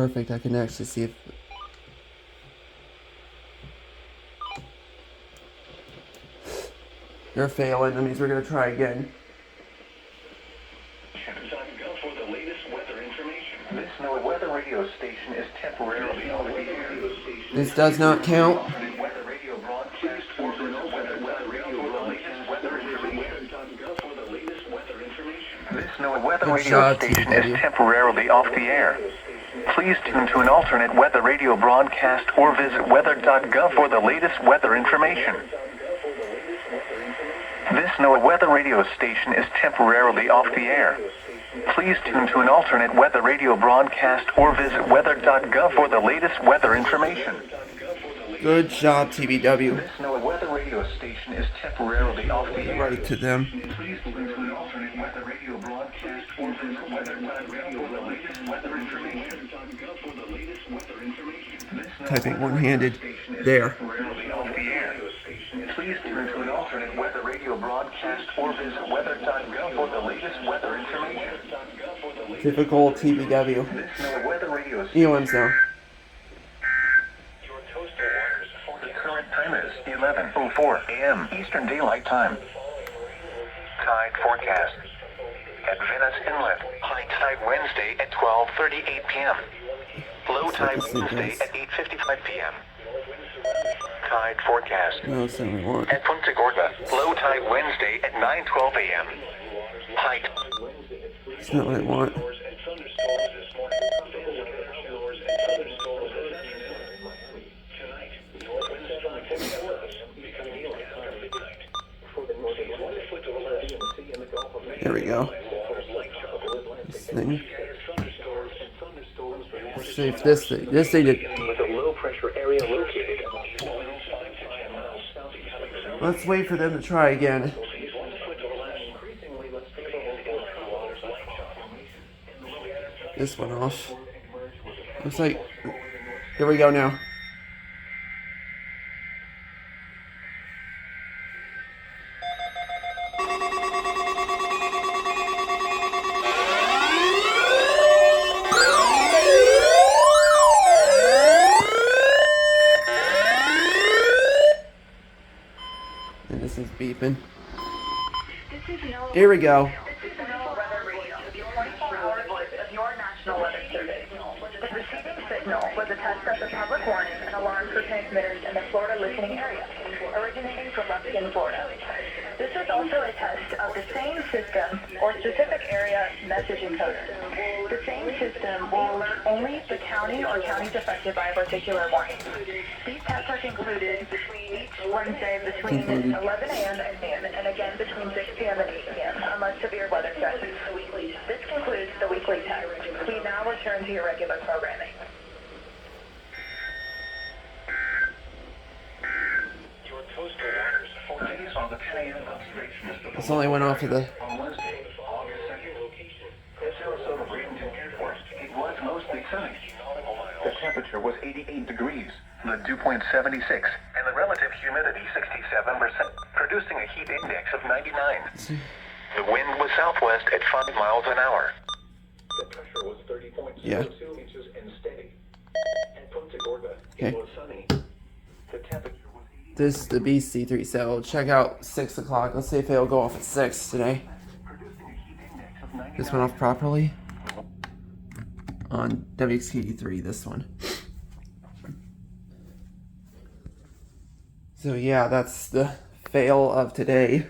perfect. I can actually see if... You're failing. That means we're going to try again. This weather radio station is temporarily off the air. This does not count. Weather radio broadcast for the weather radio latest weather information. This weather radio station is temporarily off the air. Please tune to an alternate weather radio broadcast or visit weather.gov for the latest weather information. This weather radio station is temporarily off the air. Please tune to an alternate weather radio broadcast or visit weather.gov for the latest weather information. Good job, TBW. This weather radio station is temporarily off the air. Right to them. Please tune to an alternate weather radio broadcast or visit weather.gov for the latest weather information. Typing one-handed. There. Temporarily off the air. Please tune to an alternate weather radio broadcast or visit weather.gov for the latest weather information. Typical TBW. This weather radio station. EOM zone. The current time is 11:04 a.m. Eastern Daylight Time. Tide forecast. At Venice Inlet, high tide Wednesday at 12:38 p.m. Low tide Wednesday at 8:55 p.m. Tide forecast. No, it's not what I want. At Punta Gorda, low tide Wednesday at 9:12 a.m. High. It's not what I want. There we go. This thing. Let's see if this thing did. With a low pressure area located. Let's wait for them to try again. This one off. Looks like... Here we go now. And this is beeping. Here we go. The receiving signal was a test of the public warning and alarm for transmitters in the Florida listening area, originating from Ruskin, Florida. This is also a test of the same system or specific area message encoder. The same system will alert only the county or counties affected by a particular warning. These tests are concluded each Wednesday between 11 a.m. and noon, and again between 6 p.m. and 8 p.m. unless severe weather threatens. This concludes the weekly test. We now return to your regular programming. Your coastal waters for days on the 10 a.m. observation. This only went off of the... On Wednesday, August 2nd, at Sarasota Bradenton Airport, it was mostly sunny. The temperature was 88 degrees, the dew point 76, and the relative humidity 67%, producing a heat index of 99. The wind was southwest at 5 miles an hour. The pressure was 30.02 inches and steady. At Punta Gorda, it was sunny. The temperature was 80. This is the BC3 cell. Check out 6 o'clock. Let's see if it'll go off at 6 today. This went off properly on WXKD3, this one. So yeah, that's the fail of today.